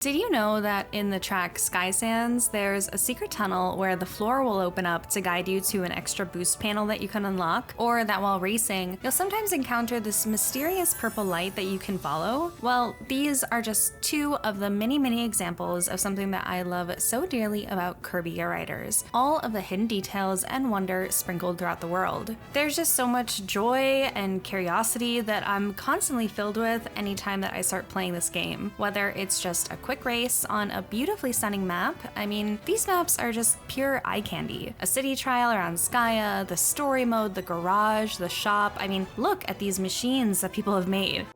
Did you know that in the track Sky Sands, there's a secret tunnel where the floor will open up to guide you to an extra boost panel that you can unlock? Or that while racing, you'll sometimes encounter this mysterious purple light that you can follow? Well, these are just two of the many examples of something that I love so dearly about Kirby Air Riders. All of the hidden details and wonder sprinkled throughout the world. There's just so much joy and curiosity that I'm constantly filled with anytime that I start playing this game. Whether it's just a quick race on a beautifully stunning map. I mean, these maps are just pure eye candy. A city trial around Skya, the story mode, the garage, the shop. I mean, look at these machines that people have made.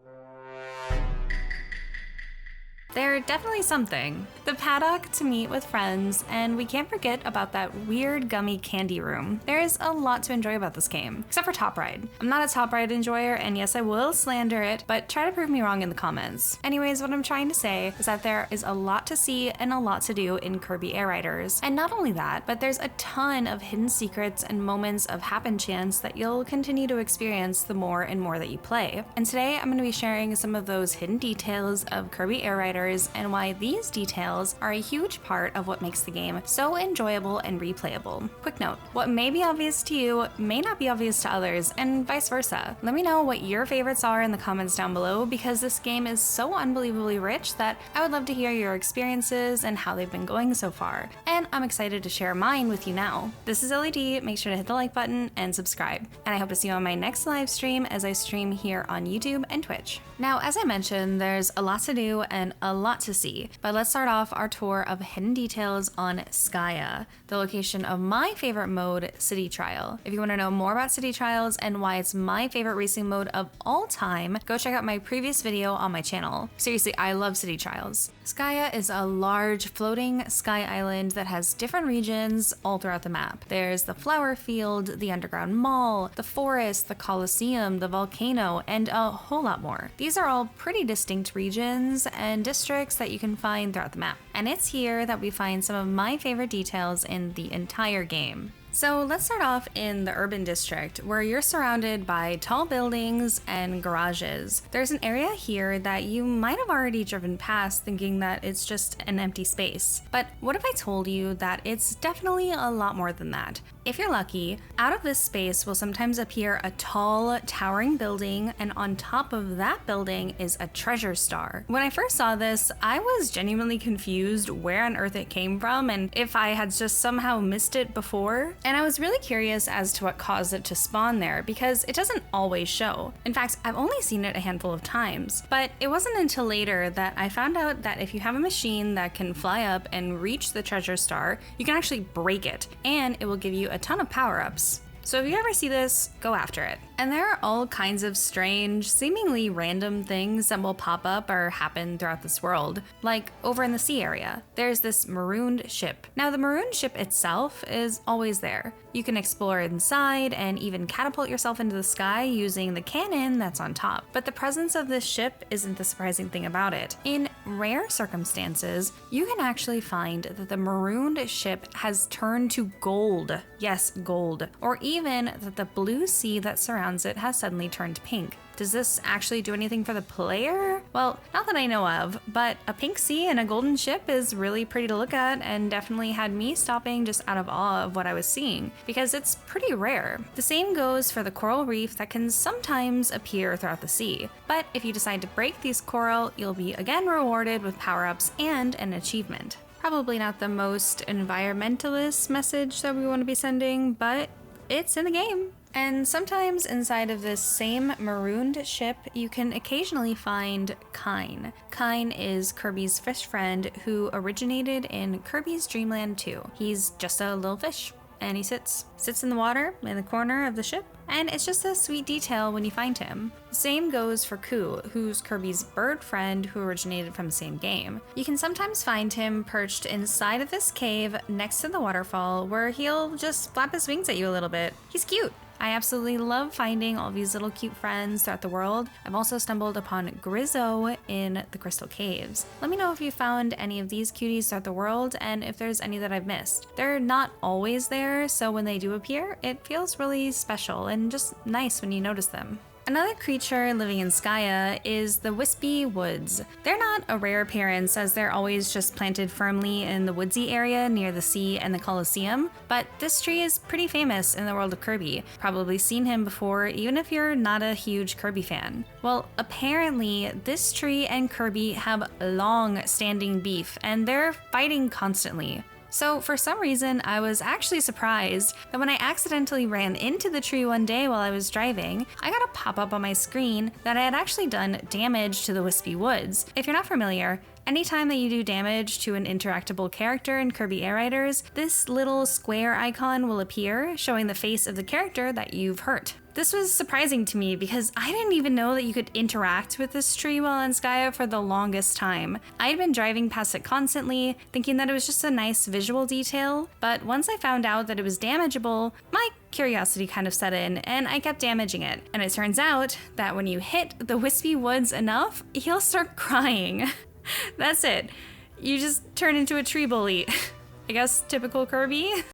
They're definitely something. The paddock to meet with friends, and we can't forget about that weird gummy candy room. There is a lot to enjoy about this game, except for Top Ride. I'm not a Top Ride enjoyer, and yes, I will slander it, but try to prove me wrong in the comments. Anyways, what I'm trying to say is that there is a lot to see and a lot to do in Kirby Air Riders. And not only that, but there's a ton of hidden secrets and moments of happen chance that you'll continue to experience the more and more that you play. And today I'm going to be sharing some of those hidden details of Kirby Air Riders and why these details are a huge part of what makes the game so enjoyable and replayable. Quick note, what may be obvious to you may not be obvious to others, and vice versa. Let me know what your favorites are in the comments down below, because this game is so unbelievably rich that I would love to hear your experiences and how they've been going so far. And I'm excited to share mine with you now. This is LED, make sure to hit the like button and subscribe. And I hope to see you on my next live stream as I stream here on YouTube and Twitch. Now, as I mentioned, there's a lot to do and a lot to see, but let's start off our tour of hidden details on Skya, the location of my favorite mode, City Trial. If you want to know more about City Trials and why it's my favorite racing mode of all time, go check out my previous video on my channel. Seriously, I love City Trials. Skya is a large floating sky island that has different regions all throughout the map. There's the flower field, the underground mall, the forest, the Coliseum, the volcano, and a whole lot more. These are all pretty distinct regions and districts that you can find throughout the map. And it's here that we find some of my favorite details in the entire game. So let's start off in the urban district, where you're surrounded by tall buildings and garages. There's an area here that you might have already driven past thinking that it's just an empty space. But what if I told you that it's definitely a lot more than that? If you're lucky, out of this space will sometimes appear a tall, towering building, and on top of that building is a treasure star. When I first saw this, I was genuinely confused where on earth it came from and if I had just somehow missed it before. And I was really curious as to what caused it to spawn there, because it doesn't always show. In fact, I've only seen it a handful of times. But it wasn't until later that I found out that if you have a machine that can fly up and reach the treasure star, you can actually break it, and it will give you a ton of power-ups. So if you ever see this, go after it. And there are all kinds of strange, seemingly random things that will pop up or happen throughout this world. Like over in the sea area, there's this marooned ship. Now the marooned ship itself is always there. You can explore inside and even catapult yourself into the sky using the cannon that's on top. But the presence of this ship isn't the surprising thing about it. In rare circumstances, you can actually find that the marooned ship has turned to gold. Yes, gold. Or even that the blue sea that surrounds it has suddenly turned pink. Does this actually do anything for the player? Well, not that I know of, but a pink sea and a golden ship is really pretty to look at and definitely had me stopping just out of awe of what I was seeing, because it's pretty rare. The same goes for the coral reef that can sometimes appear throughout the sea. But if you decide to break these coral, you'll be again rewarded with power-ups and an achievement. Probably not the most environmentalist message that we want to be sending, but it's in the game. And sometimes inside of this same marooned ship, you can occasionally find Kine. Kine is Kirby's fish friend who originated in Kirby's Dream Land 2. He's just a little fish, and he sits in the water in the corner of the ship, and it's just a sweet detail when you find him. The same goes for Ku, who's Kirby's bird friend who originated from the same game. You can sometimes find him perched inside of this cave next to the waterfall, where he'll just flap his wings at you a little bit. He's cute. I absolutely love finding all these little cute friends throughout the world. I've also stumbled upon Grizzo in the Crystal Caves. Let me know if you found any of these cuties throughout the world and if there's any that I've missed. They're not always there, so when they do appear, it feels really special and just nice when you notice them. Another creature living in Skya is the wispy woods. They're not a rare appearance as they're always just planted firmly in the woodsy area near the sea and the Colosseum, but this tree is pretty famous in the world of Kirby. Probably seen him before even if you're not a huge Kirby fan. Well, apparently this tree and Kirby have long-standing beef and they're fighting constantly. So for some reason, I was actually surprised that when I accidentally ran into the tree one day while I was driving, I got a pop-up on my screen that I had actually done damage to the wispy woods. If you're not familiar, anytime that you do damage to an interactable character in Kirby Air Riders, this little square icon will appear showing the face of the character that you've hurt. This was surprising to me because I didn't even know that you could interact with this tree while in Skya for the longest time. I'd been driving past it constantly, thinking that it was just a nice visual detail, but once I found out that it was damageable, my curiosity kind of set in and I kept damaging it. And it turns out that when you hit the wispy woods enough, he'll start crying. That's it. You just turn into a tree bully. I guess typical Kirby.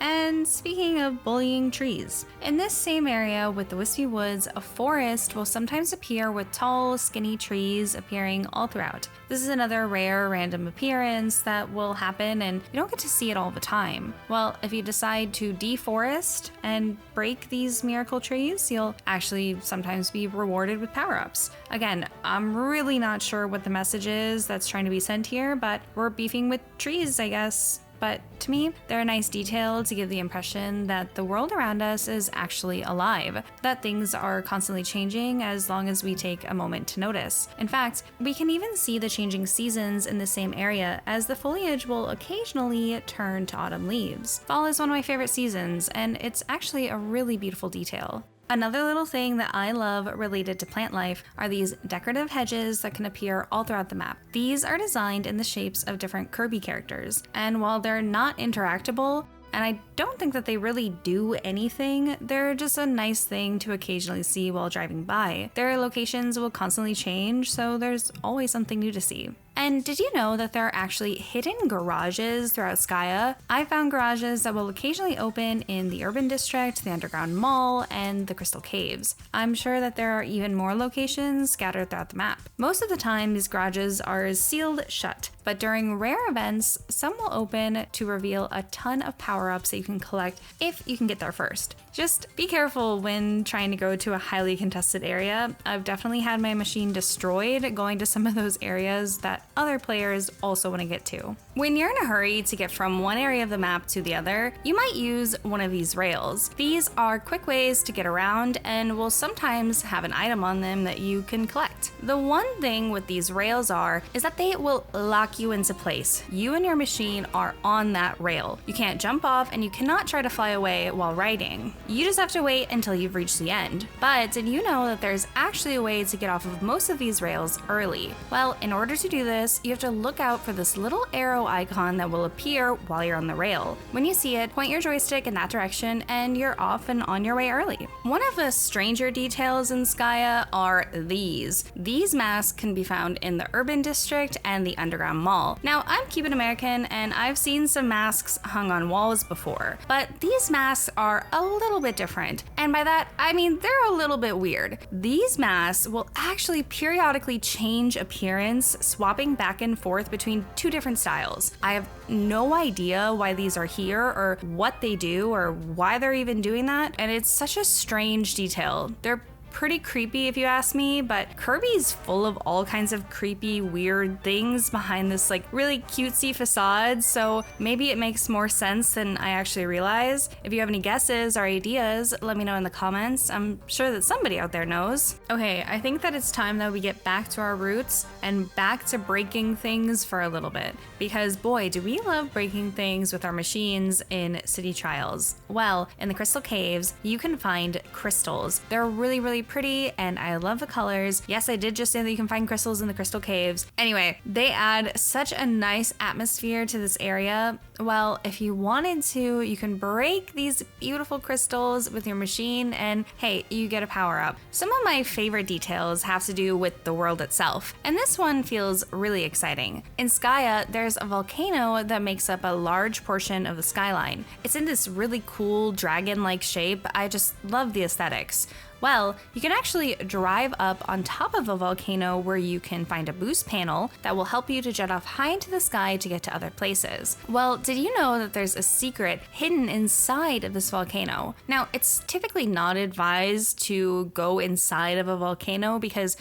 And speaking of bullying trees, in this same area with the wispy woods, a forest will sometimes appear with tall, skinny trees appearing all throughout. This is another rare, random appearance that will happen and you don't get to see it all the time. Well, if you decide to deforest and break these miracle trees, you'll actually sometimes be rewarded with power-ups. Again, I'm really not sure what the message is that's trying to be sent here, but we're beefing with trees, I guess. But to me, they're a nice detail to give the impression that the world around us is actually alive, that things are constantly changing as long as we take a moment to notice. In fact, we can even see the changing seasons in the same area as the foliage will occasionally turn to autumn leaves. Fall is one of my favorite seasons, and it's actually a really beautiful detail. Another little thing that I love related to plant life are these decorative hedges that can appear all throughout the map. These are designed in the shapes of different Kirby characters, and while they're not interactable, and I don't think that they really do anything, they're just a nice thing to occasionally see while driving by. Their locations will constantly change, so there's always something new to see. And did you know that there are actually hidden garages throughout Skya? I found garages that will occasionally open in the Urban District, the Underground Mall, and the Crystal Caves. I'm sure that there are even more locations scattered throughout the map. Most of the time, these garages are sealed shut, but during rare events, some will open to reveal a ton of power-ups that you can collect if you can get there first. Just be careful when trying to go to a highly contested area. I've definitely had my machine destroyed going to some of those areas that other players also want to get to. When you're in a hurry to get from one area of the map to the other, you might use one of these rails. These are quick ways to get around and will sometimes have an item on them that you can collect. The one thing with these rails is that they will lock you into place. You and your machine are on that rail. You can't jump off and you cannot try to fly away while riding. You just have to wait until you've reached the end. But did you know that there's actually a way to get off of most of these rails early? Well, in order to do this, you have to look out for this little arrow icon that will appear while you're on the rail. When you see it, point your joystick in that direction and you're off and on your way early. One of the stranger details in Skya are these. These masks can be found in the Urban District and the Underground Mall. Now, I'm Cuban American and I've seen some masks hung on walls before, but these masks are a little bit different. And by that, I mean they're a little bit weird. These masks will actually periodically change appearance, swapping back and forth between two different styles. I have no idea why these are here or what they do or why they're even doing that, and it's such a strange detail. They're pretty creepy if you ask me, but Kirby's full of all kinds of creepy, weird things behind this like really cutesy facade, so maybe it makes more sense than I actually realize. If you have any guesses or ideas, let me know in the comments. I'm sure that somebody out there knows. Okay, I think that it's time that we get back to our roots and back to breaking things for a little bit, because boy, do we love breaking things with our machines in City Trials. Well, in the Crystal Caves, you can find crystals. They're really really pretty and I love the colors. Yes, I did just say that you can find crystals in the crystal caves. Anyway, they add such a nice atmosphere to this area. Well, if you wanted to, you can break these beautiful crystals with your machine and hey, you get a power up. Some of my favorite details have to do with the world itself, and this one feels really exciting. In Skya, there's a volcano that makes up a large portion of the skyline. It's in this really cool dragon-like shape. I just love the aesthetics. Well, you can actually drive up on top of a volcano where you can find a boost panel that will help you to jet off high into the sky to get to other places. Well, did you know that there's a secret hidden inside of this volcano? Now, it's typically not advised to go inside of a volcano because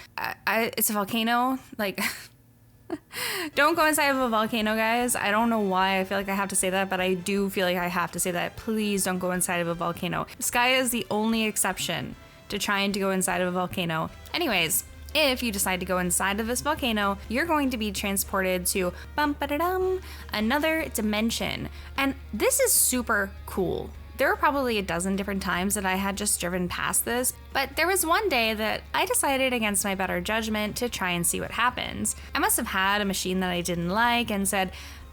it's a volcano, like... Don't go inside of a volcano, guys. I don't know why I feel like I have to say that, but I do feel like I have to say that. Please don't go inside of a volcano. Skya is the only exception to trying to go inside of a volcano. Anyways, if you decide to go inside of this volcano, you're going to be transported to another dimension. And this is super cool. There were probably a dozen different times that I had just driven past this, but there was one day that I decided against my better judgment to try and see what happens. I must have had a machine that I didn't like and said,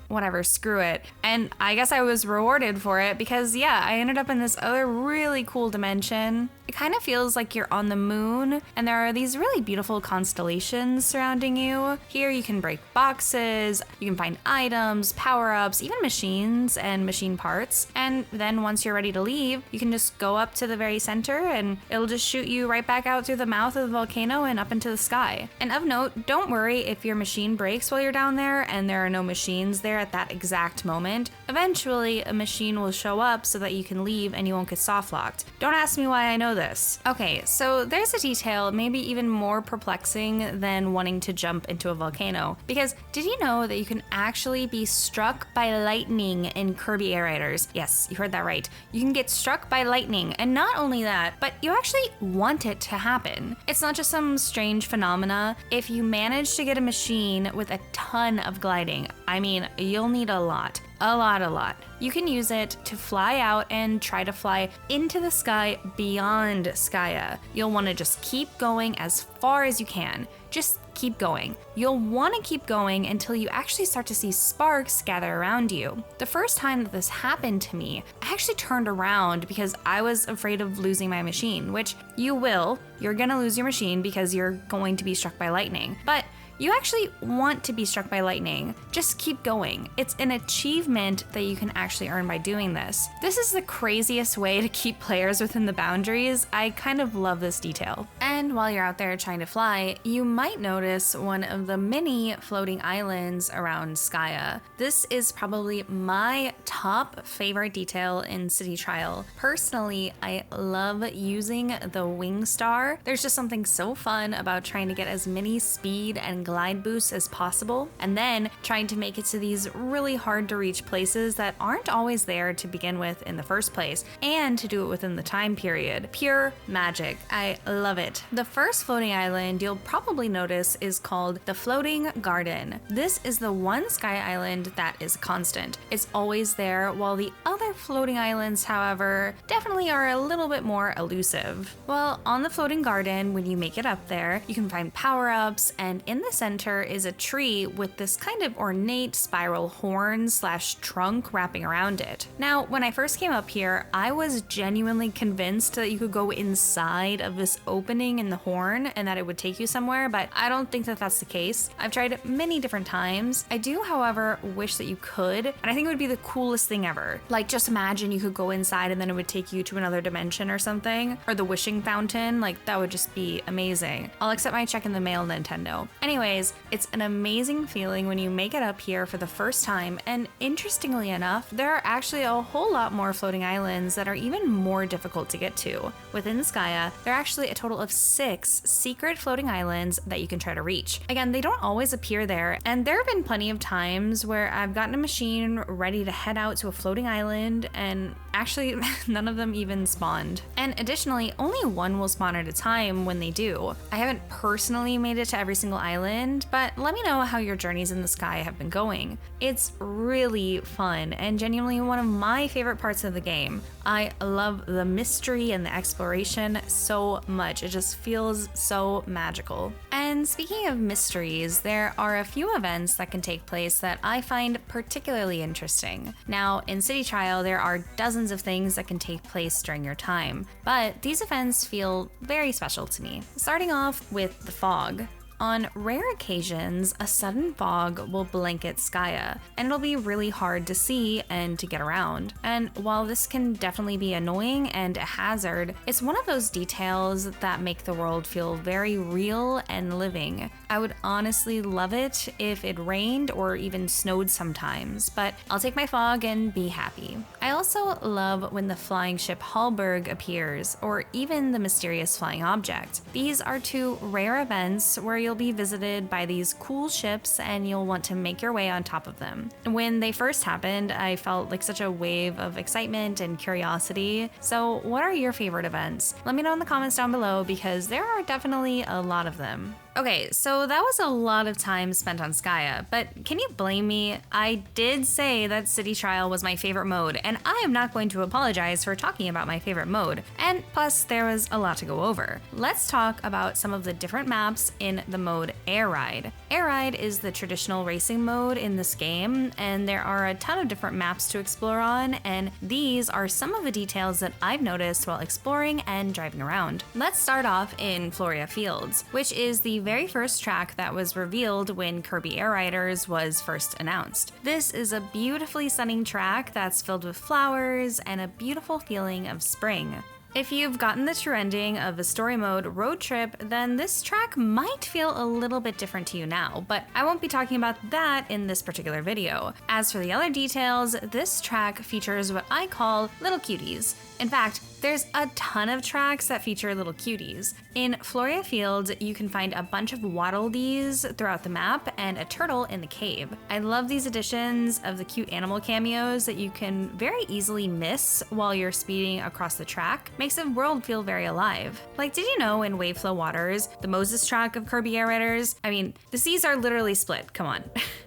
whatever, screw it. And I guess I was rewarded for it because yeah, I ended up in this other really cool dimension. It kind of feels like you're on the moon and there are these really beautiful constellations surrounding you. Here you can break boxes, you can find items, power-ups, even machines and machine parts. And then once you're ready to leave, you can just go up to the very center and it'll just shoot you right back out through the mouth of the volcano and up into the sky. And of note, don't worry if your machine breaks while you're down there and there are no machines there at that exact moment. Eventually, a machine will show up so that you can leave and you won't get soft locked. Don't ask me why I know this. Okay, so there's a detail maybe even more perplexing than wanting to jump into a volcano. Because did you know that you can actually be struck by lightning in Kirby Air Riders? Yes, you heard that right. You can get struck by lightning, and not only that, but you actually want it to happen. It's not just some strange phenomena. If you manage to get a machine with a ton of gliding, I mean, you'll need a lot. A lot. You can use it to fly out and try to fly into the sky beyond Skya. You'll want to just keep going as far as you can. Just keep going. You'll want to keep going until you actually start to see sparks gather around you. The first time that this happened to me, I actually turned around because I was afraid of losing my machine, which you will. You're gonna lose your machine because you're going to be struck by lightning. But you actually want to be struck by lightning. Just keep going. It's an achievement that you can actually earn by doing this. This is the craziest way to keep players within the boundaries. I kind of love this detail. And while you're out there trying to fly, you might notice one of the many floating islands around Skya. This is probably my top favorite detail in City Trial. Personally, I love using the wing star. There's just something so fun about trying to get as many speed and glide boosts as possible, and then trying to make it to these really hard to reach places that aren't always there to begin with in the first place, and to do it within the time period. Pure magic. I love it. The first floating island you'll probably notice is called the Floating Garden. This is the one sky island that is constant. It's always there, while the other floating islands, however, definitely are a little bit more elusive. Well, on the Floating Garden, when you make it up there, you can find power-ups, and in the center is a tree with this kind of ornate spiral horn / trunk wrapping around it. Now, when I first came up here, I was genuinely convinced that you could go inside of this opening in the horn and that it would take you somewhere, but I don't think that that's the case. I've tried many different times. I do, however, wish that you could, and I think it would be the coolest thing ever. Like, just imagine you could go inside and then it would take you to another dimension or something, or the wishing fountain. Like, that would just be amazing. I'll accept my check in the mail, Nintendo. Anyways, it's an amazing feeling when you make it up here for the first time, and interestingly enough, there are actually a whole lot more floating islands that are even more difficult to get to. Within Skya, there are actually a total of 6 secret floating islands that you can try to reach. Again, they don't always appear there, and there have been plenty of times where I've gotten a machine ready to head out to a floating island, and Actually, none of them even spawned. And additionally, only one will spawn at a time when they do. I haven't personally made it to every single island, but let me know how your journeys in the sky have been going. It's really fun and genuinely one of my favorite parts of the game. I love the mystery and the exploration so much. It just feels so magical. And speaking of mysteries, there are a few events that can take place that I find particularly interesting. Now, in City Trial, there are dozens of things that can take place during your time, but these events feel very special to me. Starting off with the fog. On rare occasions, a sudden fog will blanket Skya, and it'll be really hard to see and to get around. And while this can definitely be annoying and a hazard, it's one of those details that make the world feel very real and living. I would honestly love it if it rained or even snowed sometimes, but I'll take my fog and be happy. I also love when the flying ship Hallberg appears, or even the mysterious flying object. These are two rare events where you'll be visited by these cool ships and you'll want to make your way on top of them. When they first happened, I felt like such a wave of excitement and curiosity. So what are your favorite events? Let me know in the comments down below because there are definitely a lot of them. Okay, so that was a lot of time spent on Skya, but can you blame me? I did say that City Trial was my favorite mode, and I am not going to apologize for talking about my favorite mode. And plus, there was a lot to go over. Let's talk about some of the different maps in the mode Air Ride. Air Ride is the traditional racing mode in this game, and there are a ton of different maps to explore on, and these are some of the details that I've noticed while exploring and driving around. Let's start off in Floria Fields, which is the very first track that was revealed when Kirby Air Riders was first announced. This is a beautifully stunning track that's filled with flowers and a beautiful feeling of spring. If you've gotten the true ending of the story mode Road Trip, then this track might feel a little bit different to you now, but I won't be talking about that in this particular video. As for the other details, this track features what I call little cuties. In fact, there's a ton of tracks that feature little cuties. In Floria Fields, you can find a bunch of waddle-dees throughout the map and a turtle in the cave. I love these additions of the cute animal cameos that you can very easily miss while you're speeding across the track. Makes the world feel very alive. Like, did you know in Waveflow Waters, the Moses track of Kirby Air Riders? I mean, the seas are literally split, come on.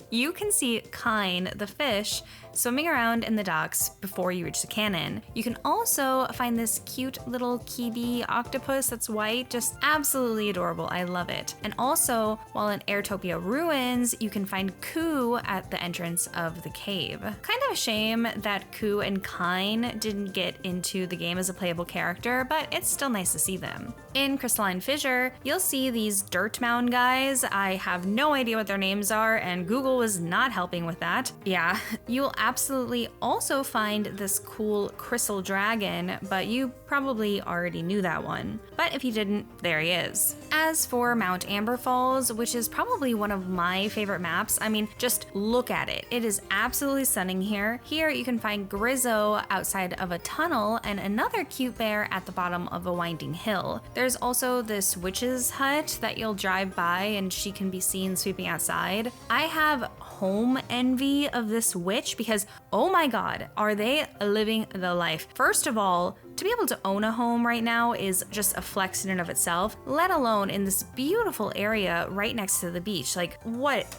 You can see Kine, the fish, swimming around in the docks before you reach the cannon. You can also find this cute little kibi octopus that's white, just absolutely adorable. I love it. And also, while in Airtopia Ruins, you can find Ku at the entrance of the cave. Kind of a shame that Ku and Kine didn't get into the game as a playable character, but it's still nice to see them. In Crystalline Fissure, you'll see these dirt mound guys. I have no idea what their names are, and Google was not helping with that. Yeah, you'll absolutely also find this cool crystal dragon, but you probably already knew that one. But if you didn't, there he is. As for Mount Amber Falls, which is probably one of my favorite maps, I mean, just look at it. It is absolutely stunning here. Here you can find Grizzo outside of a tunnel and another cute bear at the bottom of a winding hill. There's also this witch's hut that you'll drive by and she can be seen sweeping outside. I have home envy of this witch because, oh my god, are they living the life. First of all, to be able to own a home right now is just a flex in and of itself, let alone in this beautiful area right next to the beach. Like, what?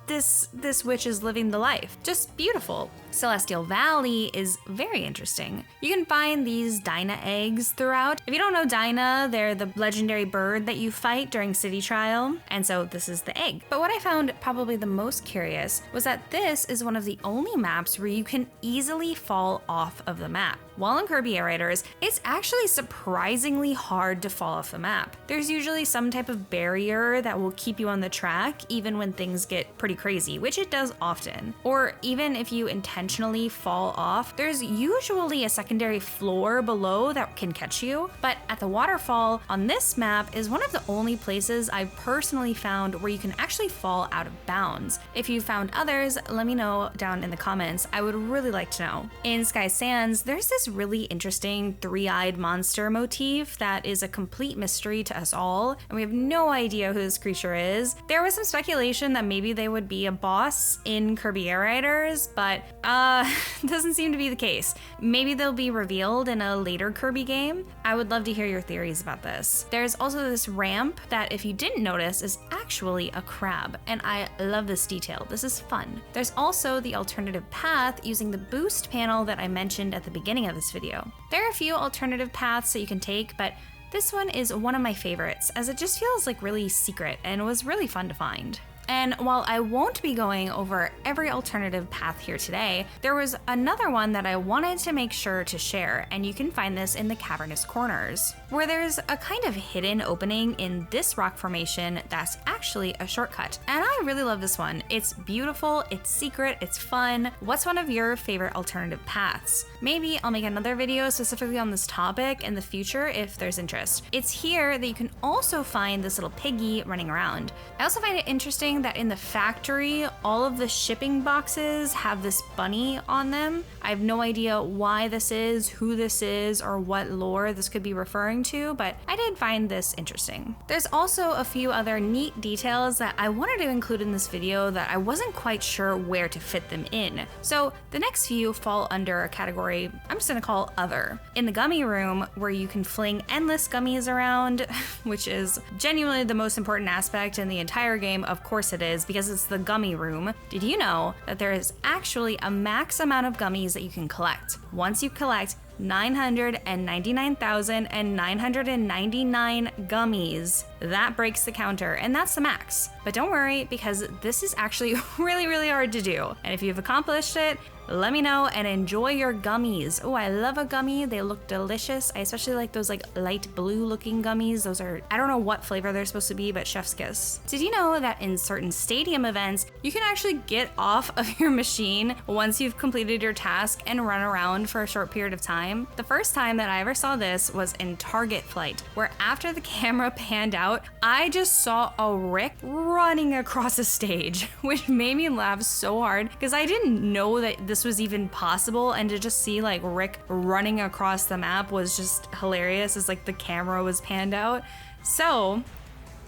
This witch is living the life. Just beautiful. Celestial Valley is very interesting. You can find these Dyna eggs throughout. If you don't know Dyna, they're the legendary bird that you fight during City Trial, and so this is the egg. But what I found probably the most curious was that this is one of the only maps where you can easily fall off of the map. While in Kirby Air Riders, it's actually surprisingly hard to fall off the map. There's usually some type of barrier that will keep you on the track even when things get pretty crazy, which it does often. Or even if you intentionally fall off, there's usually a secondary floor below that can catch you. But at the waterfall on this map is one of the only places I've personally found where you can actually fall out of bounds. If you found others, let me know down in the comments. I would really like to know. In Sky Sands, there's this really interesting three-eyed monster motif that is a complete mystery to us all, and we have no idea who this creature is. There was some speculation that maybe they would would be a boss in Kirby Air Riders, but doesn't seem to be the case. Maybe they'll be revealed in a later Kirby game. I would love to hear your theories about this. There's also this ramp that, if you didn't notice, is actually a crab, and I love this detail. This is fun. There's also the alternative path using the boost panel that I mentioned at the beginning of this video. There are a few alternative paths that you can take, but this one is one of my favorites, as it just feels like really secret and was really fun to find. And while I won't be going over every alternative path here today, there was another one that I wanted to make sure to share, and you can find this in the cavernous corners, where there's a kind of hidden opening in this rock formation that's actually a shortcut. And I really love this one. It's beautiful, it's secret, it's fun. What's one of your favorite alternative paths? Maybe I'll make another video specifically on this topic in the future if there's interest. It's here that you can also find this little piggy running around. I also find it interesting that in the factory, all of the shipping boxes have this bunny on them. I have no idea why this is, who this is, or what lore this could be referring to, but I did find this interesting. There's also a few other neat details that I wanted to include in this video that I wasn't quite sure where to fit them in. So the next few fall under a category I'm just gonna call other. In the gummy room, where you can fling endless gummies around, which is genuinely the most important aspect in the entire game, of course it is, because it's the gummy room. Did you know that there is actually a max amount of gummies that you can collect? Once you collect 999,999 gummies, that breaks the counter, and that's the max. But don't worry, because this is actually really hard to do. And if you've accomplished it, let me know and enjoy your gummies. Oh, I love a gummy. They look delicious. I especially like those like light blue looking gummies. Those are, I don't know what flavor they're supposed to be, but chef's kiss. Did you know that in certain stadium events, you can actually get off of your machine once you've completed your task and run around for a short period of time? The first time that I ever saw this was in Target Flight, where after the camera panned out, I just saw a Rick running across a stage, which made me laugh so hard because I didn't know that this was even possible, and to just see like Rick running across the map was just hilarious as like the camera was panned out. So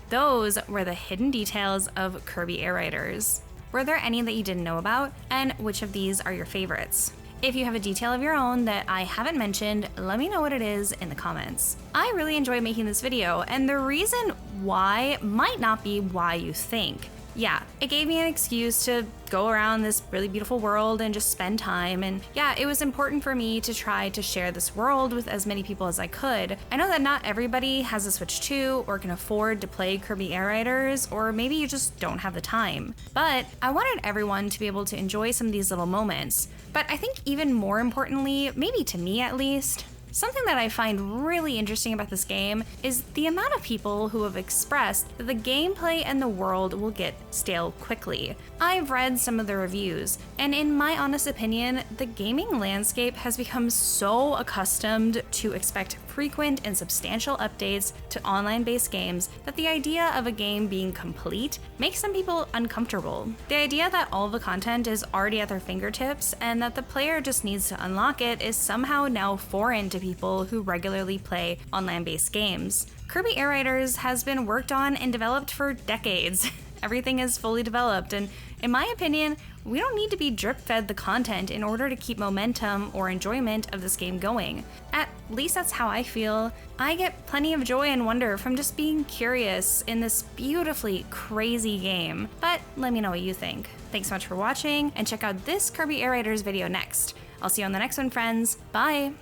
those were the hidden details of Kirby Air Riders. Were there any that you didn't know about, and which of these are your favorites? If you have a detail of your own that I haven't mentioned, let me know what it is in the comments. I really enjoy making this video, and the reason why might not be why you think. Yeah, it gave me an excuse to go around this really beautiful world and just spend time, and yeah, it was important for me to try to share this world with as many people as I could. I know that not everybody has a Switch 2 or can afford to play Kirby Air Riders, or maybe you just don't have the time. But I wanted everyone to be able to enjoy some of these little moments. But I think even more importantly, maybe to me at least, something that I find really interesting about this game is the amount of people who have expressed that the gameplay and the world will get stale quickly. I've read some of the reviews, and in my honest opinion, the gaming landscape has become so accustomed to expect frequent and substantial updates to online-based games that the idea of a game being complete makes some people uncomfortable. The idea that all the content is already at their fingertips and that the player just needs to unlock it is somehow now foreign to people who regularly play online-based games. Kirby Air Riders has been worked on and developed for decades. Everything is fully developed, and in my opinion, we don't need to be drip-fed the content in order to keep momentum or enjoyment of this game going. At least that's how I feel. I get plenty of joy and wonder from just being curious in this beautifully crazy game. But let me know what you think. Thanks so much for watching, and check out this Kirby Air Riders video next. I'll see you on the next one, friends. Bye!